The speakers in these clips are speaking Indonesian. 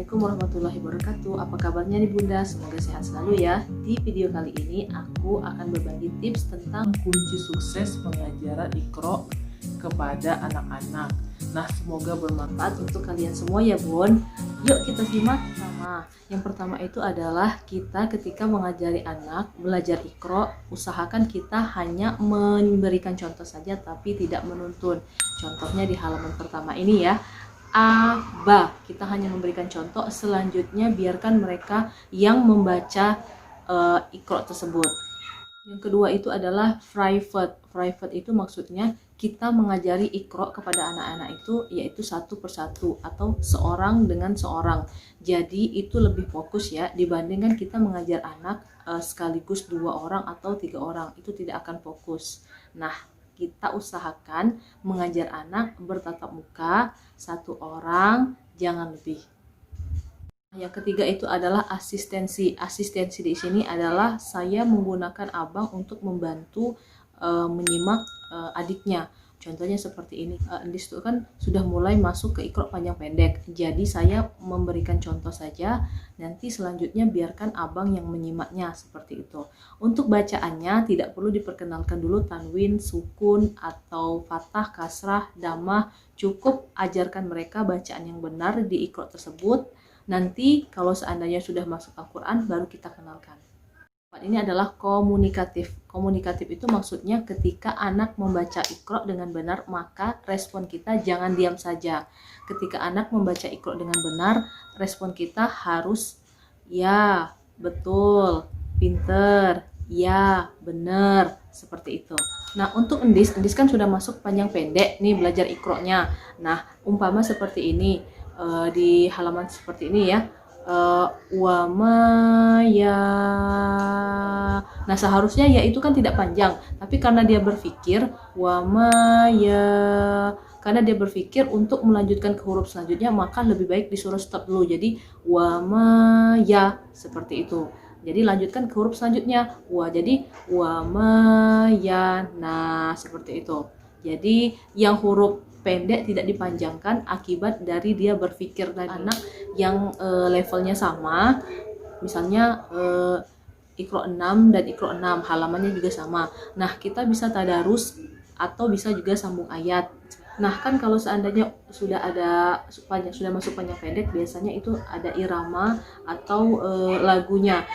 Assalamualaikum warahmatullahi wabarakatuh. Apa kabarnya nih Bunda? Semoga sehat selalu ya. Di video kali ini aku akan berbagi tips tentang kunci sukses pengajaran Iqra kepada anak-anak. Nah, semoga bermanfaat untuk kalian semua ya Bun. Yuk kita simak sama. Yang pertama itu adalah kita ketika mengajari anak belajar Iqra, usahakan kita hanya memberikan contoh saja tapi tidak menuntun. Contohnya di halaman pertama ini ya. A, ba, kita hanya memberikan contoh, selanjutnya biarkan mereka yang membaca Iqra tersebut. Yang kedua itu adalah private. Private itu maksudnya kita mengajari Iqra kepada anak-anak itu yaitu satu persatu atau seorang dengan seorang. Jadi itu lebih fokus ya dibandingkan kita mengajar anak sekaligus 2 orang atau 3 orang, itu tidak akan fokus. Nah, kita usahakan mengajar anak bertatap muka 1 orang, jangan lebih. Yang ketiga itu adalah asistensi. Asistensi di sini adalah saya menggunakan abang untuk membantu menyimak adiknya. Contohnya seperti ini, Endis itu kan sudah mulai masuk ke Iqra panjang pendek. Jadi saya memberikan contoh saja, nanti selanjutnya biarkan abang yang menyimaknya seperti itu. Untuk bacaannya tidak perlu diperkenalkan dulu tanwin, sukun, atau fathah, kasrah, dhammah. Cukup ajarkan mereka bacaan yang benar di Iqra tersebut. Nanti kalau seandainya sudah masuk Al-Quran baru kita kenalkan. Ini adalah komunikatif. Komunikatif itu maksudnya ketika anak membaca Iqra dengan benar, maka respon kita jangan diam saja. Ketika anak membaca Iqra dengan benar, respon kita harus ya, betul, pinter, ya, benar, seperti itu. Nah, untuk Endis kan sudah masuk panjang pendek nih belajar Iqra-nya. Nah, umpama seperti ini, di halaman seperti ini ya. Wama ya. Nah, seharusnya ya itu kan tidak panjang, tapi karena dia berpikir wama ya, karena dia berpikir untuk melanjutkan ke huruf selanjutnya, maka lebih baik disuruh stop dulu. Jadi wama ya, seperti itu. Jadi lanjutkan ke huruf selanjutnya. Jadi wama ya. Nah, seperti itu. Jadi yang huruf pendek tidak dipanjangkan akibat dari dia berpikir. Dan anak yang levelnya sama, misalnya Iqra 6 dan Iqra 6 halamannya juga sama. Nah, kita bisa tadarus atau bisa juga sambung ayat. Nah, kan kalau seandainya sudah masuk panjang pendek, biasanya itu ada irama atau lagunya.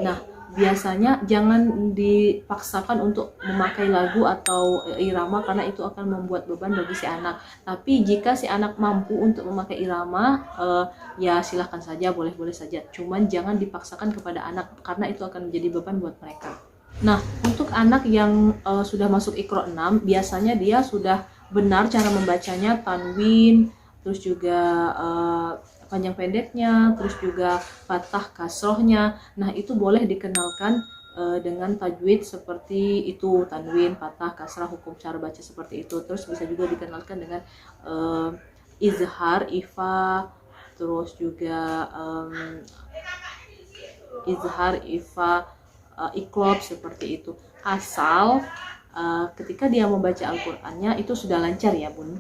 Nah, biasanya jangan dipaksakan untuk memakai lagu atau irama karena itu akan membuat beban bagi si anak. Tapi jika si anak mampu untuk memakai irama, ya silahkan saja, boleh-boleh saja. Cuman jangan dipaksakan kepada anak karena itu akan menjadi beban buat mereka. Nah, untuk anak yang sudah masuk Iqra 6, biasanya dia sudah benar cara membacanya, tanwin, terus juga panjang pendeknya, terus juga fathah kasrohnya. Nah, itu boleh dikenalkan dengan tajwid seperti itu, tanwin, fathah, kasrah, hukum cara baca seperti itu. Terus bisa juga dikenalkan dengan izhar, ifa, terus juga izhar, ifa, iqlab seperti itu. Asal ketika dia membaca Al-Qur'annya itu sudah lancar ya, Bun.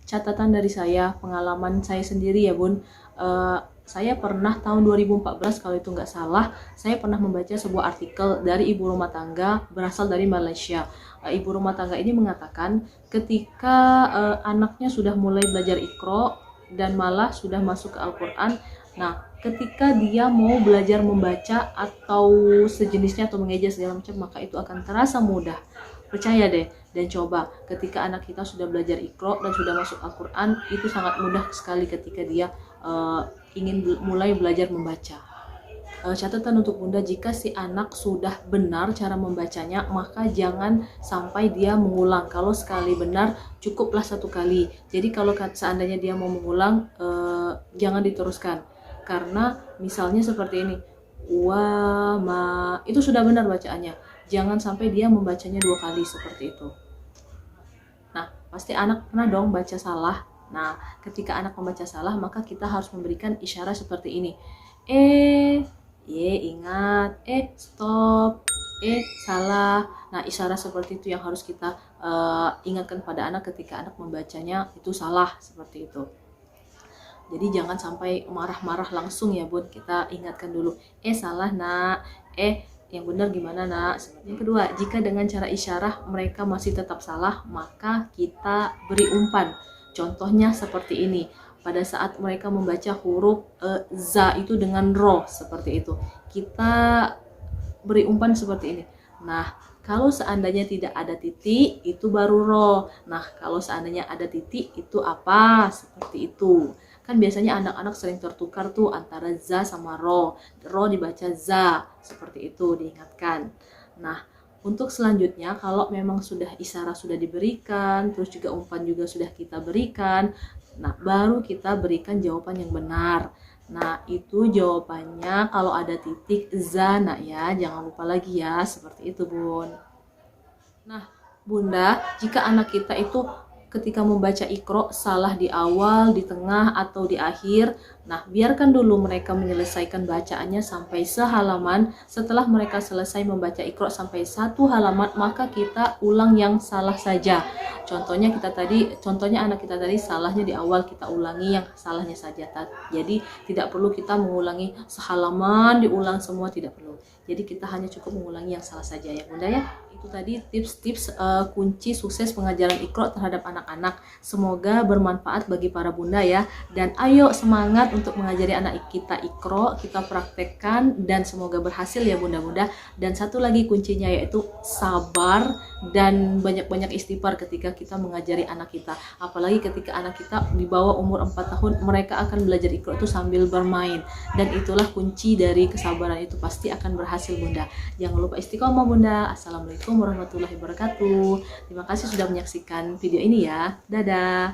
Catatan dari saya, pengalaman saya sendiri ya Bun, saya pernah tahun 2014 kalau itu nggak salah, saya pernah membaca sebuah artikel dari ibu rumah tangga berasal dari Malaysia. Ibu rumah tangga ini mengatakan ketika anaknya sudah mulai belajar Iqra dan malah sudah masuk ke Al-Quran, nah ketika dia mau belajar membaca atau sejenisnya atau mengeja segala macam, maka itu akan terasa mudah. Percaya deh dan coba, ketika anak kita sudah belajar Iqra dan sudah masuk Al-Quran, itu sangat mudah sekali ketika dia ingin mulai belajar membaca. Catatan untuk Bunda, jika si anak sudah benar cara membacanya, maka jangan sampai dia mengulang. Kalau sekali benar, cukuplah 1 kali. Jadi kalau seandainya dia mau mengulang, jangan diteruskan. Karena misalnya seperti ini, itu sudah benar bacaannya. Jangan sampai dia membacanya 2 kali seperti itu. Nah, pasti anak pernah dong baca salah. Nah, ketika anak membaca salah, maka kita harus memberikan isyarat seperti ini. Ingat, stop, salah. Nah, isyarat seperti itu yang harus kita ingatkan pada anak ketika anak membacanya itu salah, seperti itu. Jadi jangan sampai marah-marah langsung ya Bun, kita ingatkan dulu, salah nak, yang benar gimana nak. Yang kedua, jika dengan cara isyarah mereka masih tetap salah, maka kita beri umpan. Contohnya seperti ini, pada saat mereka membaca huruf za itu dengan ro, seperti itu, kita beri umpan seperti ini. Nah, kalau seandainya tidak ada titik, itu baru ro. Nah, kalau seandainya ada titik, itu apa? Seperti itu. Kan biasanya anak-anak sering tertukar tuh antara za sama ro. Ro dibaca za, seperti itu, diingatkan. Nah, untuk selanjutnya, kalau memang sudah isyarat sudah diberikan, terus juga umpan juga sudah kita berikan, nah baru kita berikan jawaban yang benar. Nah, itu jawabannya kalau ada titik za, nak ya, jangan lupa lagi ya, seperti itu Bun. Nah, Bunda, jika anak kita itu ketika membaca Iqra salah di awal, di tengah, atau di akhir, nah biarkan dulu mereka menyelesaikan bacaannya sampai sehalaman. Setelah mereka selesai membaca Iqra sampai 1 halaman, maka kita ulang yang salah saja. Contohnya anak kita tadi salahnya di awal, kita ulangi yang salahnya saja. Jadi tidak perlu kita mengulangi sehalaman, diulang semua, tidak perlu. Jadi kita hanya cukup mengulangi yang salah saja ya Bunda ya. Itu tadi tips-tips kunci sukses pengajaran Iqra terhadap anak-anak. Semoga bermanfaat bagi para bunda ya. Dan ayo semangat untuk mengajari anak kita Iqra, kita praktekkan dan semoga berhasil ya bunda-bunda. Dan satu lagi kuncinya yaitu sabar dan banyak-banyak istighfar ketika kita mengajari anak kita. Apalagi ketika anak kita di bawah umur 4 tahun, mereka akan belajar Iqra itu sambil bermain. Dan itulah kunci dari kesabaran, itu pasti akan berhasil bunda. Jangan lupa istiqomah bunda. Assalamualaikum warahmatullahi wabarakatuh. Terima kasih sudah menyaksikan video ini ya. Dadah.